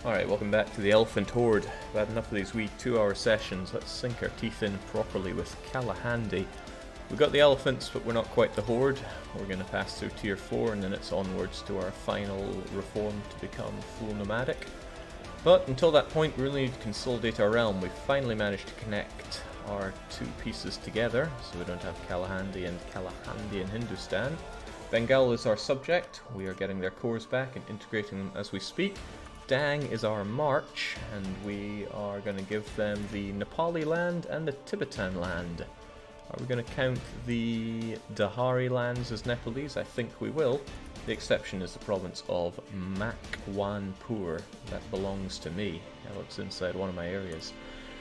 Alright, welcome back to the Elephant Horde. I've had enough of these wee 2-hour sessions. Let's sink our teeth in properly with Kalahandi. We've got the elephants, but we're not quite the Horde. We're going to pass through Tier 4 and then it's onwards to our final reform to become full nomadic. But until that point, we really need to consolidate our realm. We've finally managed to connect our two pieces together, so we don't have Kalahandi in Hindustan. Bengal is our subject. We are getting their cores back and integrating them as we speak. Dang is our march, and we are going to give them the Nepali land and the Tibetan land. Are we going to count the Dahari lands as Nepalese? I think we will. The exception is the province of Makwanpur. That belongs to me. Hell, it's inside one of my areas.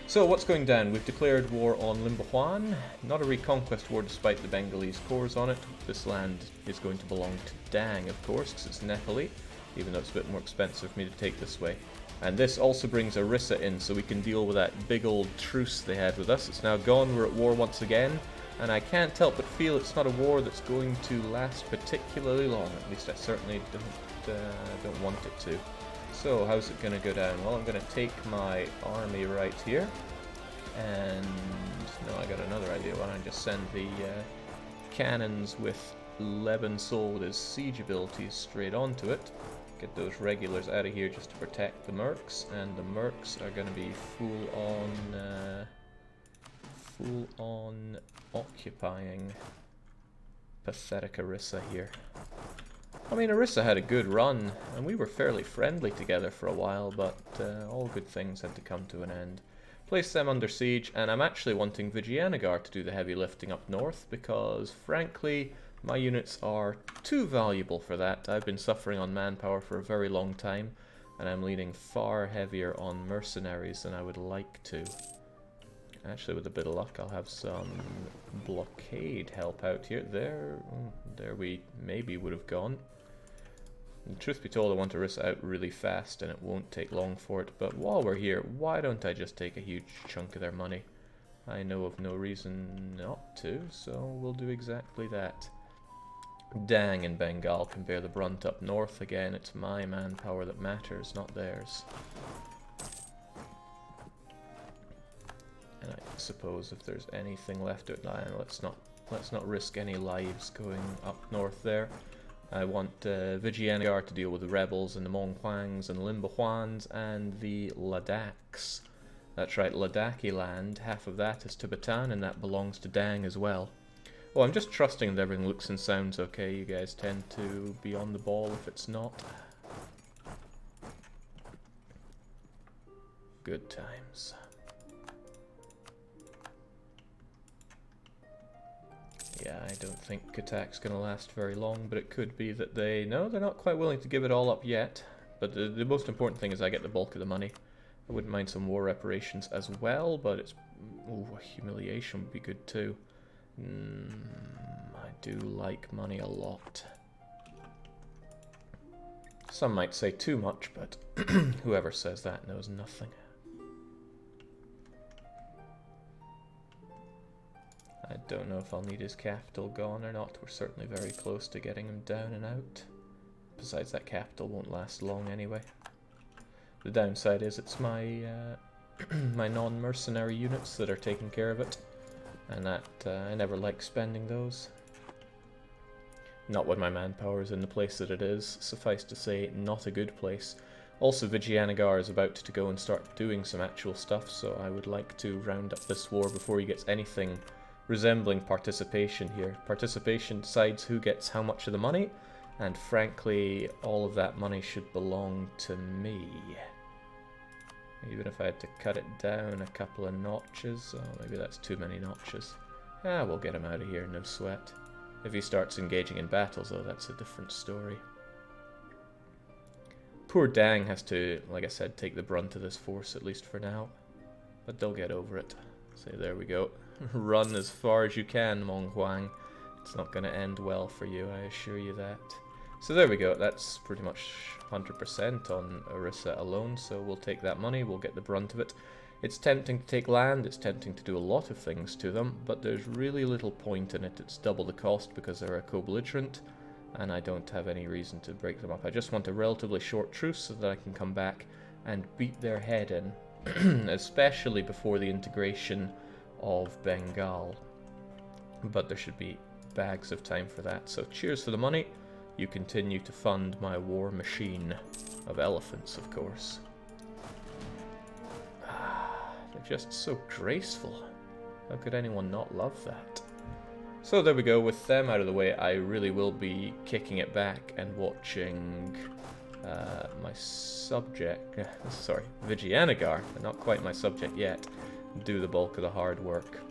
So what's going down? We've declared war on Limbahuan. Not a reconquest war despite the Bengalese cores on it. This land is going to belong to Dang, of course, because it's Nepali. Even though it's a bit more expensive for me to take this way. And this also brings Orissa in, so we can deal with that big old truce they had with us. It's now gone, we're at war once again, and I can't help but feel it's not a war that's going to last particularly long. At least I certainly don't want it to. So, how's it going to go down? Well, I'm going to take my army right here, and no, I got another idea. Why don't I just send the cannons with Leban Soul with his siege abilities straight onto it. Get those regulars out of here just to protect the mercs, and the mercs are going to be full on occupying pathetic Orissa here. I mean, Orissa had a good run, and we were fairly friendly together for a while, but all good things had to come to an end. Place them under siege, and I'm actually wanting Vijayanagar to do the heavy lifting up north, because frankly, my units are too valuable for that. I've been suffering on manpower for a very long time, and I'm leaning far heavier on mercenaries than I would like to. Actually, with a bit of luck, I'll have some blockade help out here. There we maybe would have gone. And truth be told, I want to risk out really fast, and it won't take long for it. But while we're here, why don't I just take a huge chunk of their money? I know of no reason not to, so we'll do exactly that. Dang and Bengal can bear the brunt up north. Again, it's my manpower that matters, not theirs. And I suppose if there's anything left of it, let's not risk any lives going up north there. I want Vijayanagar to deal with the rebels and the Monghuangs and Limbahuans and the Ladaks. That's right, Ladakhi land. Half of that is Tibetan, and that belongs to Dang as well. Oh, I'm just trusting that everything looks and sounds okay. You guys tend to be on the ball if it's not. Good times. Yeah, I don't think Katak's going to last very long, but it could be that they're not quite willing to give it all up yet. But the most important thing is I get the bulk of the money. I wouldn't mind some war reparations as well, but it's... Ooh, humiliation would be good too. I do like money a lot. Some might say too much, but whoever says that knows nothing. I don't know if I'll need his capital gone or not. We're certainly very close to getting him down and out. Besides, that capital won't last long anyway. The downside is it's my my non-mercenary units that are taking care of it. And that, I never like spending those. Not when my manpower is in the place that it is. Suffice to say, not a good place. Also, Vijayanagar is about to go and start doing some actual stuff, so I would like to round up this war before he gets anything resembling participation here. Participation decides who gets how much of the money, and frankly, all of that money should belong to me. Even if I had to cut it down a couple of notches. Oh, maybe that's too many notches. Ah, we'll get him out of here, no sweat. If he starts engaging in battles, though, that's a different story. Poor Dang has to, like I said, take the brunt of this force, at least for now. But they'll get over it. So there we go. Run as far as you can, Monghuang. It's not going to end well for you, I assure you that. So there we go, that's pretty much 100% on Orissa alone, so we'll take that money, we'll get the brunt of it. It's tempting to take land, it's tempting to do a lot of things to them, but there's really little point in it. It's double the cost because they're a co-belligerent, and I don't have any reason to break them up. I just want a relatively short truce so that I can come back and beat their head in, especially before the integration of Bengal. But there should be bags of time for that. So cheers for the money. You continue to fund my war machine of elephants, of course. They're just so graceful. How could anyone not love that? So there we go, with them out of the way, I really will be kicking it back and watching my subject, sorry, Vijayanagar, but not quite my subject yet, do the bulk of the hard work.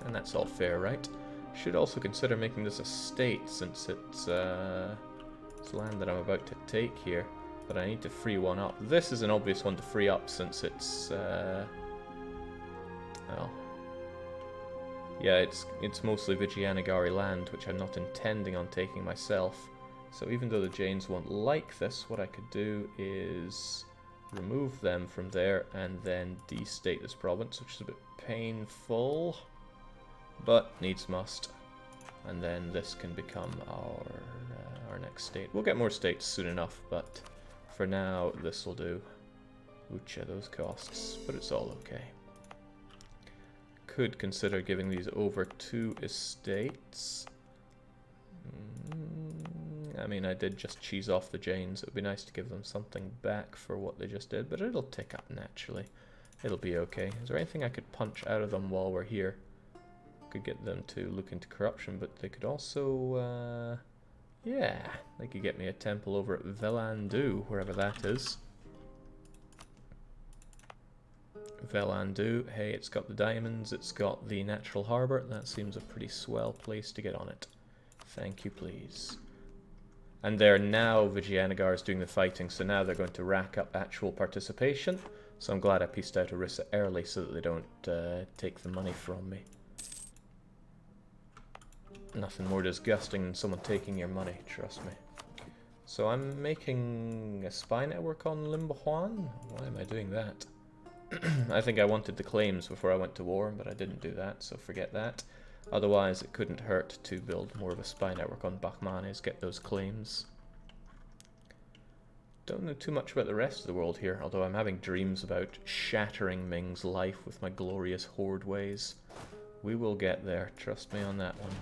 And that's all fair, right? Should also consider making this a state, since it's land that I'm about to take here, but I need to free one up. This is an obvious one to free up, since it's, well, yeah, it's mostly Vijayanagari land, which I'm not intending on taking myself. So even though the Jains won't like this, what I could do is remove them from there and then destate this province, which is a bit painful, but needs must. And then this can become our next state. We'll get more states soon enough, but for now this will do. Ucha those costs, but it's all okay. Could consider giving these over to estates. I mean, I did just cheese off the Jains. It would be nice to give them something back for what they just did, but it'll tick up naturally. It'll be okay. Is there anything I could punch out of them while we're here? Could get them to look into corruption, but they could also, yeah, they could get me a temple over at Velandu, wherever that is. Velandu, hey, it's got the diamonds, it's got the natural harbour. That seems a pretty swell place to get on it. Thank you, please. And there now, Vijayanagar is doing the fighting, so now they're going to rack up actual participation. So I'm glad I pieced out Orissa early so that they don't take the money from me. Nothing more disgusting than someone taking your money, trust me. So I'm making a spy network on Limbahuan? Why am I doing that? I think I wanted the claims before I went to war, but I didn't do that, so forget that. Otherwise, it couldn't hurt to build more of a spy network on Bahmanis, get those claims. Don't know too much about the rest of the world here, although I'm having dreams about shattering Ming's life with my glorious horde ways. We will get there, trust me on that one.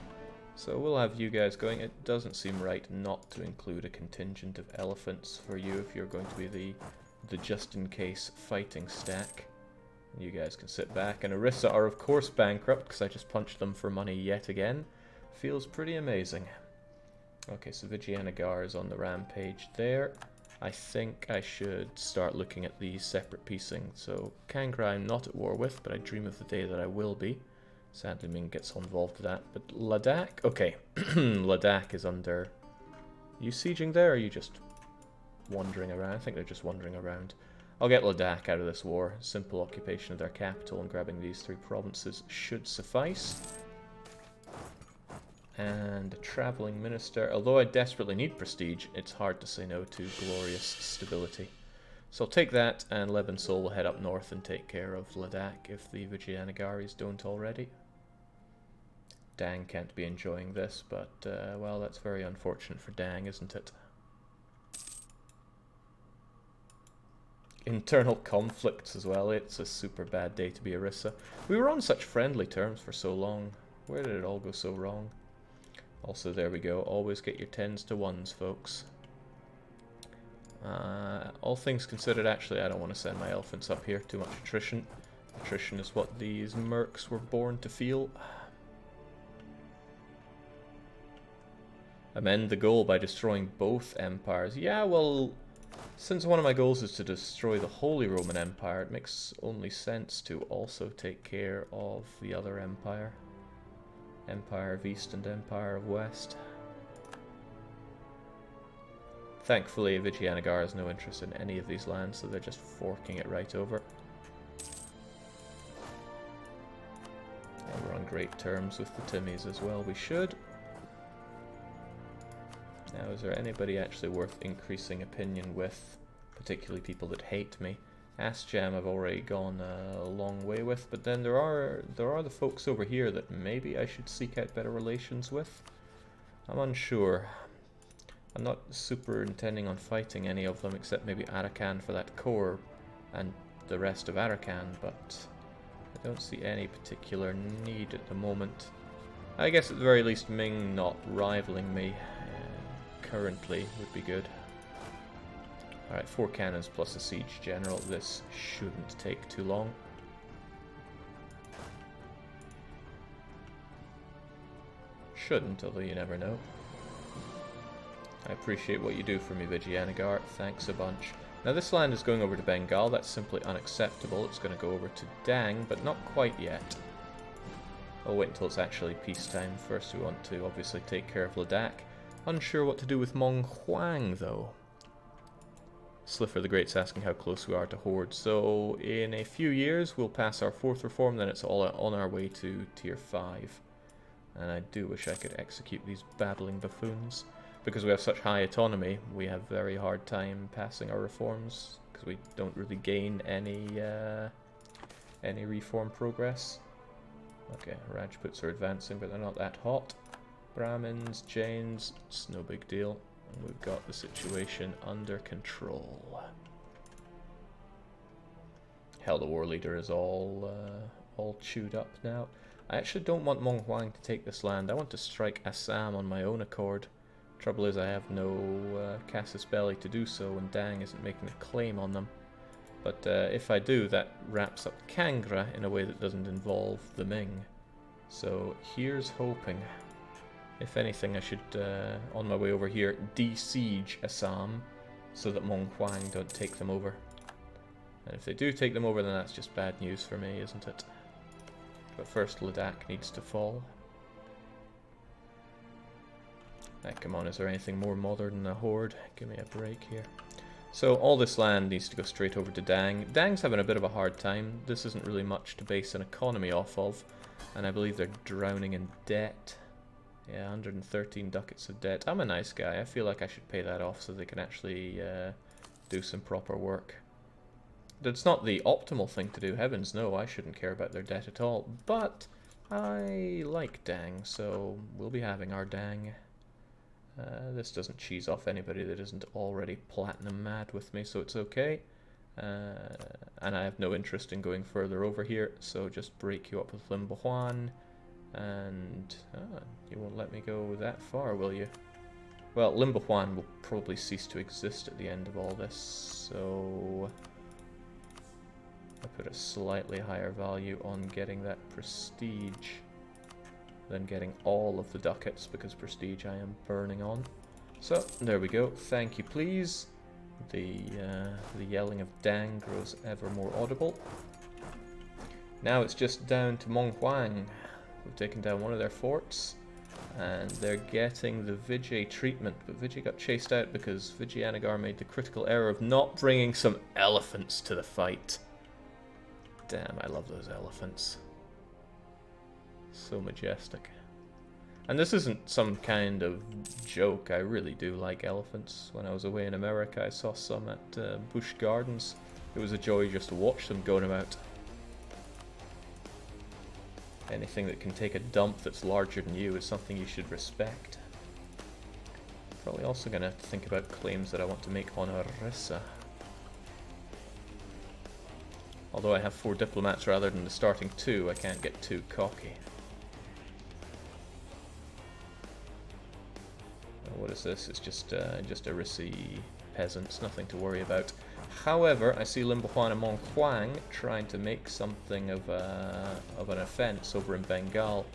So we'll have you guys going. It doesn't seem right not to include a contingent of elephants for you if you're going to be the just-in-case fighting stack. You guys can sit back. And Orissa are of course bankrupt because I just punched them for money yet again. Feels pretty amazing. Okay, so Vijayanagar is on the rampage there. I think I should start looking at the separate piecing. So Kangra I'm not at war with, but I dream of the day that I will be. Sadly Ming gets involved with that. But Ladakh? Okay. Ladakh is under... Are you sieging there, or are you just wandering around? I think they're just wandering around. I'll get Ladakh out of this war. Simple occupation of their capital and grabbing these 3 provinces should suffice. And a travelling minister. Although I desperately need prestige, it's hard to say no to glorious stability. So I'll take that, and Lebansol will head up north and take care of Ladakh if the Vijayanagaris don't already. Dang can't be enjoying this, but, well, that's very unfortunate for Dang, isn't it? Internal conflicts as well. It's a super bad day to be Orissa. We were on such friendly terms for so long. Where did it all go so wrong? Also, there we go. Always get your 10s to 1s, folks. All things considered, actually, I don't want to send my elephants up here. Too much attrition. Attrition is what these mercs were born to feel. Amend the goal by destroying both empires. Yeah, well, since one of my goals is to destroy the Holy Roman Empire, it makes only sense to also take care of the other empire. Empire of East and Empire of West. Thankfully, Vijayanagar has no interest in any of these lands, so they're just forking it right over. And we're on great terms with the Timmies as well, we should. Now, is there anybody actually worth increasing opinion with? Particularly people that hate me. Asjam I've already gone a long way with, but then there are the folks over here that maybe I should seek out better relations with. I'm unsure. I'm not super intending on fighting any of them except maybe Arakan for that core and the rest of Arakan, but I don't see any particular need at the moment. I guess at the very least Ming not rivaling me currently would be good. Alright, 4 cannons plus a siege general. This shouldn't take too long. Shouldn't, although you never know. I appreciate what you do for me, Vijayanagar. Thanks a bunch. Now this land is going over to Bengal. That's simply unacceptable. It's going to go over to Dang, but not quite yet. I'll wait until it's actually peacetime. First we want to obviously take care of Ladakh. Unsure what to do with Mong Huang, though. Sliffer the Great's asking how close we are to Horde. So in a few years we'll pass our 4th reform, then it's all on our way to tier 5. And I do wish I could execute these babbling buffoons. Because we have such high autonomy, we have very hard time passing our reforms, because we don't really gain any reform progress. Okay, Rajputs are advancing, but they're not that hot. Brahmins, Jains, it's no big deal. And we've got the situation under control. Hell, the war leader is all chewed up now. I actually don't want Mong Huang to take this land. I want to strike Assam on my own accord. Trouble is I have no casus belli to do so, and Dang isn't making a claim on them. But if I do, that wraps up Kangra in a way that doesn't involve the Ming. So here's hoping. If anything, I should, on my way over here, de-siege Assam, so that Mong Huang don't take them over. And if they do take them over, then that's just bad news for me, isn't it? But first, Ladakh needs to fall. Come on, is there anything more modern than a Horde? Give me a break here. So all this land needs to go straight over to Dang. Dang's having a bit of a hard time. This isn't really much to base an economy off of. And I believe they're drowning in debt. Yeah, 113 ducats of debt. I'm a nice guy. I feel like I should pay that off so they can actually do some proper work. It's not the optimal thing to do. Heavens no, I shouldn't care about their debt at all. But I like Dang, so we'll be having our Dang. This doesn't cheese off anybody that isn't already platinum mad with me, so it's okay. And I have no interest in going further over here, so just break you up with Limbahuan. And you won't let me go that far, will you? Well, Limbahuan will probably cease to exist at the end of all this, so I put a slightly higher value on getting that prestige than getting all of the ducats, because prestige I am burning on. So there we go. Thank you, please. The yelling of Dang grows ever more audible. Now it's just down to Mong Huang. We've taken down one of their forts, and they're getting the Vijay treatment, but Vijay got chased out because Vijayanagar made the critical error of not bringing some elephants to the fight. Damn, I love those elephants. So majestic. And this isn't some kind of joke. I really do like elephants. When I was away in America, I saw some at Busch Gardens. It was a joy just to watch them going about. Anything that can take a dump that's larger than you is something you should respect. Probably also going to think about claims that I want to make on Orissa. Although I have 4 diplomats rather than the starting 2, I can't get too cocky. What is this? It's just Orissi peasants, nothing to worry about. However, I see Limbahuan and Mong Huang trying to make something of an offense over in Bengal.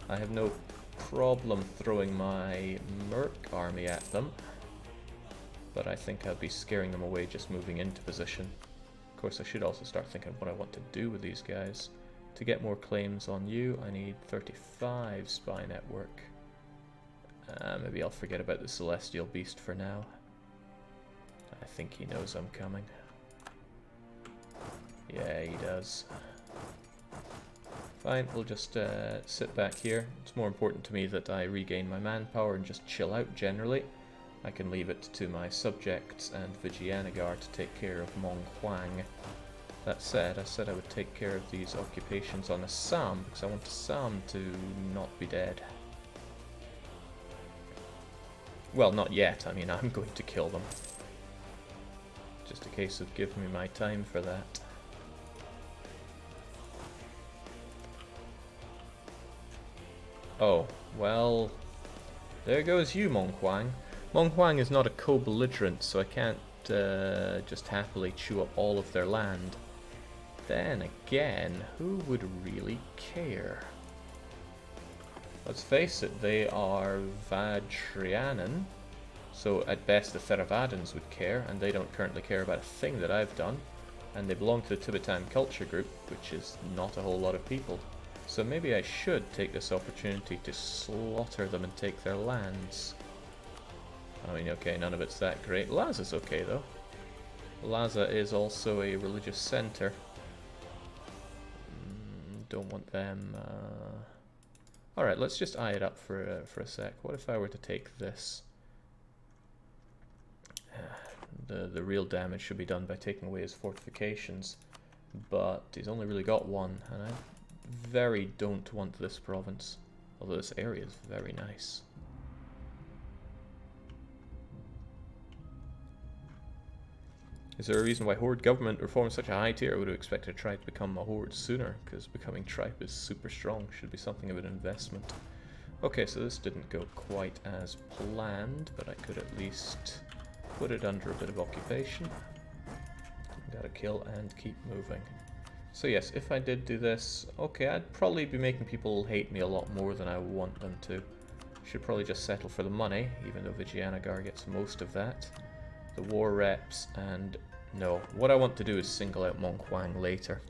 I have no problem throwing my Merc army at them, but I think I'll be scaring them away just moving into position. Of course, I should also start thinking what I want to do with these guys. To get more claims on you, I need 35 spy network. Maybe I'll forget about the Celestial Beast for now. I think he knows I'm coming. Yeah, he does. Fine, we'll just sit back here. It's more important to me that I regain my manpower and just chill out generally. I can leave it to my subjects and Vijayanagar to take care of Mong Huang. That said, I said I would take care of these occupations on Assam because I want Assam to not be dead. Well, not yet. I mean, I'm going to kill them. Just a case of giving me my time for that. Oh, well, there goes you, Mong Huang. Mong Huang is not a co-belligerent, so I can't just happily chew up all of their land. Then again, who would really care? Let's face it, they are Vajrayanan, so at best the Theravadins would care, and they don't currently care about a thing that I've done. And they belong to the Tibetan culture group, which is not a whole lot of people. So maybe I should take this opportunity to slaughter them and take their lands. I mean, okay, none of it's that great. Laza's okay, though. Laza is also a religious center. Don't want them... Alright, let's just eye it up for a sec. What if I were to take this? The real damage should be done by taking away his fortifications. But he's only really got one, and I very don't want this province. Although this area is very nice. Is there a reason why Horde government reforms such a high tier? I would have expected Tribe to become a Horde sooner, because becoming Tribe is super strong, should be something of an investment. Okay, so this didn't go quite as planned, but I could at least put it under a bit of occupation. Gotta kill and keep moving. So yes, if I did do this, okay, I'd probably be making people hate me a lot more than I want them to. Should probably just settle for the money, even though Vijayanagar gets most of that. The war reps, and no. What I want to do is single out Mong Huang later.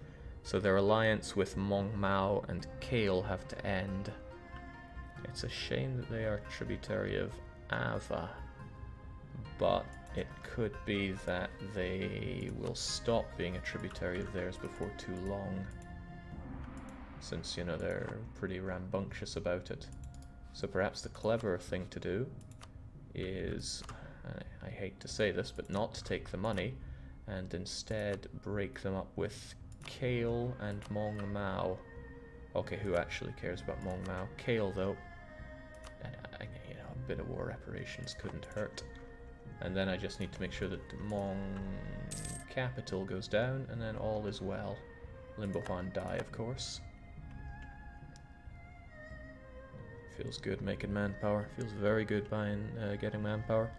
So their alliance with Mong Mao and Kale have to end. It's a shame that they are tributary of Ava, but it could be that they will stop being a tributary of theirs before too long, since, you know, they're pretty rambunctious about it. So perhaps the cleverer thing to do is, I hate to say this, but not to take the money, and instead break them up with Kale and Mong Mao. Okay, who actually cares about Mong Mao? Kale, though, you know, a bit of war reparations couldn't hurt. And then I just need to make sure that Mong capital goes down, and then all is well. Limbo Huan die, of course. Feels good making manpower. Feels very good buying, getting manpower.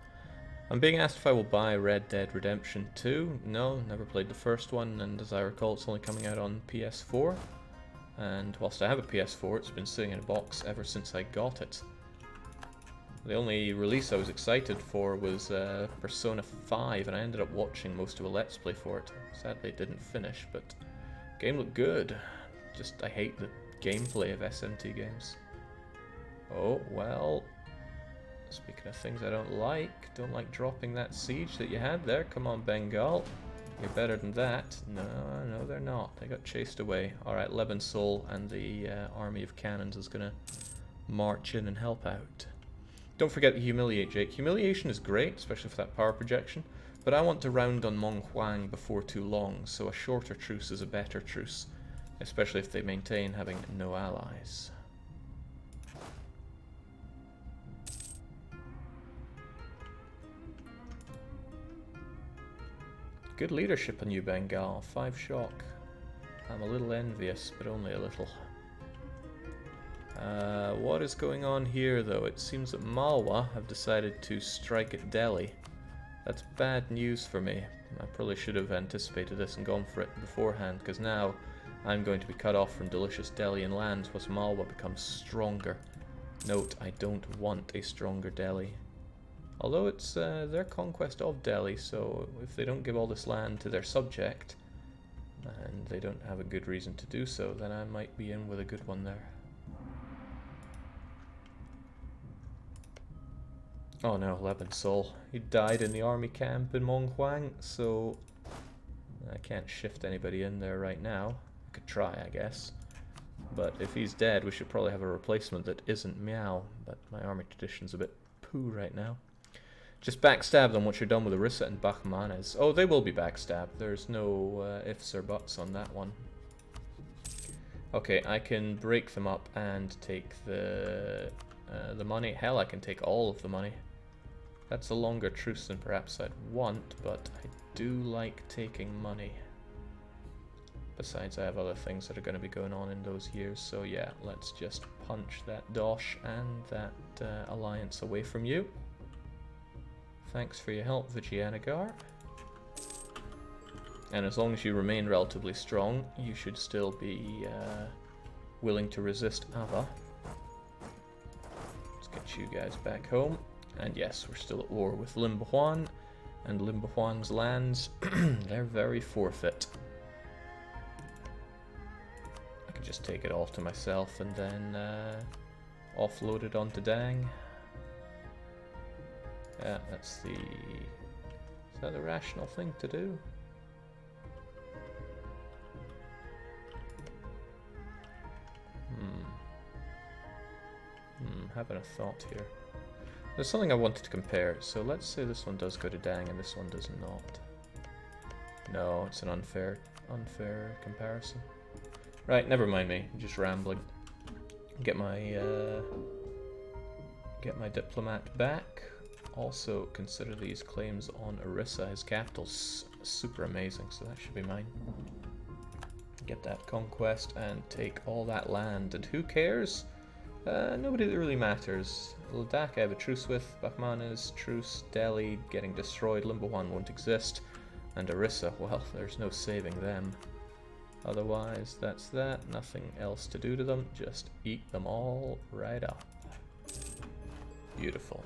I'm being asked if I will buy Red Dead Redemption 2. No, never played the first one, and as I recall, it's only coming out on PS4. And whilst I have a PS4, it's been sitting in a box ever since I got it. The only release I was excited for was Persona 5, and I ended up watching most of a Let's Play for it. Sadly, it didn't finish, but the game looked good. Just, I hate the gameplay of SMT games. Oh, well, speaking of things I don't like dropping that siege that you had there. Come on, Bengal. You're better than that. No, no, they're not. They got chased away. Alright, Lebansol and the army of cannons is going to march in and help out. Don't forget to humiliate, Jake. Humiliation is great, especially for that power projection, but I want to round on Mong Huang before too long, so a shorter truce is a better truce, especially if they maintain having no allies. Good leadership on you, Bengal. 5 shock. I'm a little envious, but only a little. What is going on here, though? It seems that Malwa have decided to strike at Delhi. That's bad news for me. I probably should have anticipated this and gone for it beforehand, because now I'm going to be cut off from delicious Delian lands once Malwa becomes stronger. Note, I don't want a stronger Delhi. Although it's their conquest of Delhi, so if they don't give all this land to their subject, and they don't have a good reason to do so, then I might be in with a good one there. Oh no, Lebansol. He died in the army camp in Mong Huang, so I can't shift anybody in there right now. I could try, I guess. But if he's dead, we should probably have a replacement that isn't Meow, but my army tradition's a bit poo right now. Just backstab them once you're done with Orissa and Bakhmanes. Oh, they will be backstabbed. There's no ifs or buts on that one. Okay, I can break them up and take the money. Hell, I can take all of the money. That's a longer truce than perhaps I'd want, but I do like taking money. Besides, I have other things that are going to be going on in those years, so yeah, let's just punch that dosh and that alliance away from you. Thanks for your help, Vijayanagara. And as long as you remain relatively strong, you should still be willing to resist Ava. Let's get you guys back home. And yes, we're still at war with Limbahuan, and Limbahuan's lands, they're very forfeit. I could just take it all to myself and then offload it onto Dang. Yeah, that's the... Is that the rational thing to do? Having a thought here. There's something I wanted to compare. So let's say this one does go to Dang and this one does not. No, it's an unfair comparison. Right, never mind me. I'm just rambling. Get my diplomat back. Also consider these claims on Orissa. His capital's super amazing, so that should be mine. Get that conquest and take all that land. And who cares? Nobody that really matters. Ladakh I have a truce with, Bahmana's truce, Delhi getting destroyed, Limbahuan won't exist, and Orissa, well, there's no saving them. Otherwise, that's that, nothing else to do to them, just eat them all right up. Beautiful.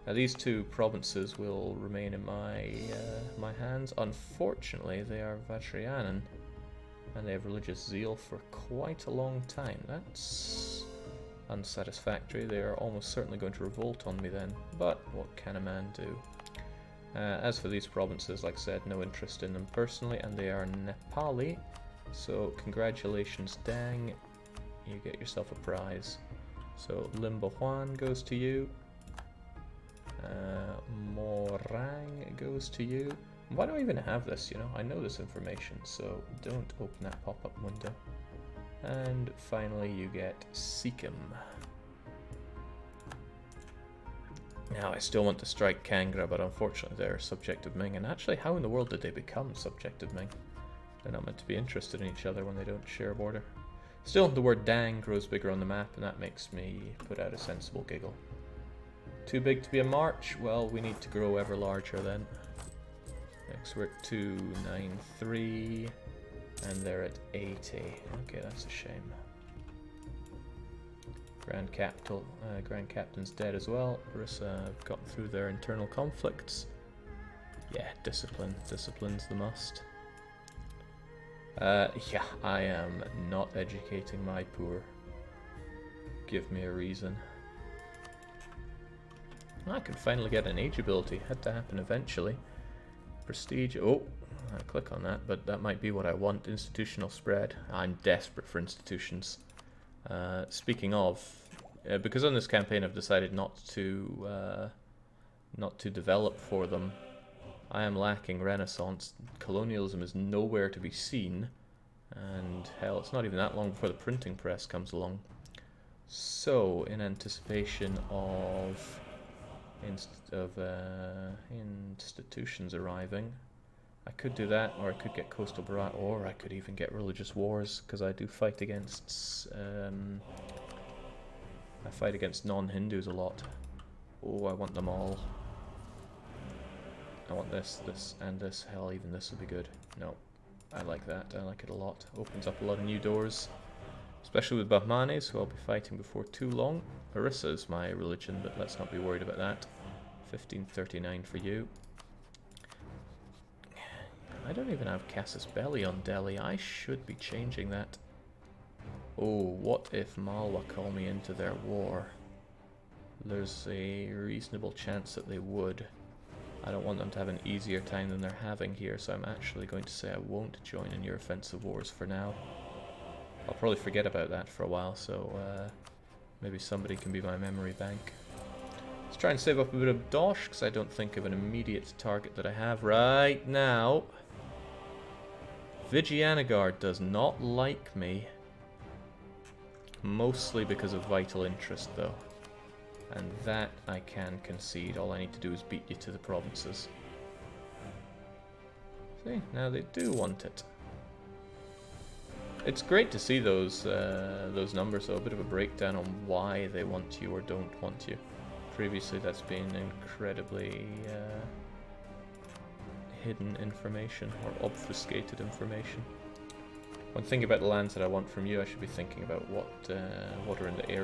Now these two provinces will remain in my hands. Unfortunately, they are Vajrayanan, and they have religious zeal for quite a long time. That's unsatisfactory. They are almost certainly going to revolt on me then, but what can a man do? As for these provinces, like I said, no interest in them personally, and they are Nepali, so congratulations Dang, you get yourself a prize. So Limbahuan goes to you, Morang goes to you. Why do I even have this, you know? I know this information, so don't open that pop-up window. And finally you get Sikkim. Now I still want to strike Kangra, but unfortunately they're subject of Ming. And actually, how in the world did they become subject of Ming? They're not meant to be interested in each other when they don't share a border. Still, the word Dang grows bigger on the map, and that makes me put out a sensible giggle. Too big to be a march? Well, we need to grow ever larger then. Next we're at 293. And they're at 80. Okay, that's a shame. Grand Captain's dead as well. Orissa have gotten through their internal conflicts. Yeah, discipline. Discipline's the must. Yeah, I am not educating my poor. Give me a reason. I can finally get an age ability. Had to happen eventually. Prestige. Oh, I click on that, but that might be what I want. Institutional spread. I'm desperate for institutions. Speaking of, because on this campaign I've decided not to develop for them. I am lacking Renaissance. Colonialism is nowhere to be seen, and hell, it's not even that long before the printing press comes along. So, in anticipation of institutions arriving, I could do that, or I could get coastal Bharat, or I could even get religious wars, because I do fight against non-Hindus a lot. Oh, I want them all. I want this, this, and this. Hell, even this would be good. No, I like that. I like it a lot. Opens up a lot of new doors, especially with Bahmanis, who I'll be fighting before too long. Orissa is my religion, but let's not be worried about that. 1539 for you. I don't even have Casus Belli on Delhi. I should be changing that. Oh, what if Malwa call me into their war? There's a reasonable chance that they would. I don't want them to have an easier time than they're having here, so I'm actually going to say I won't join in your offensive wars for now. I'll probably forget about that for a while, so maybe somebody can be my memory bank. Let's try and save up a bit of dosh, because I don't think of an immediate target that I have right now. Vijayanagara does not like me. Mostly because of vital interest, though. And that I can concede. All I need to do is beat you to the provinces. See, now they do want it. It's great to see those numbers, though. A bit of a breakdown on why they want you or don't want you. Previously, that's been incredibly hidden information or obfuscated information. When thinking about the lands that I want from you, I should be thinking about what are in the area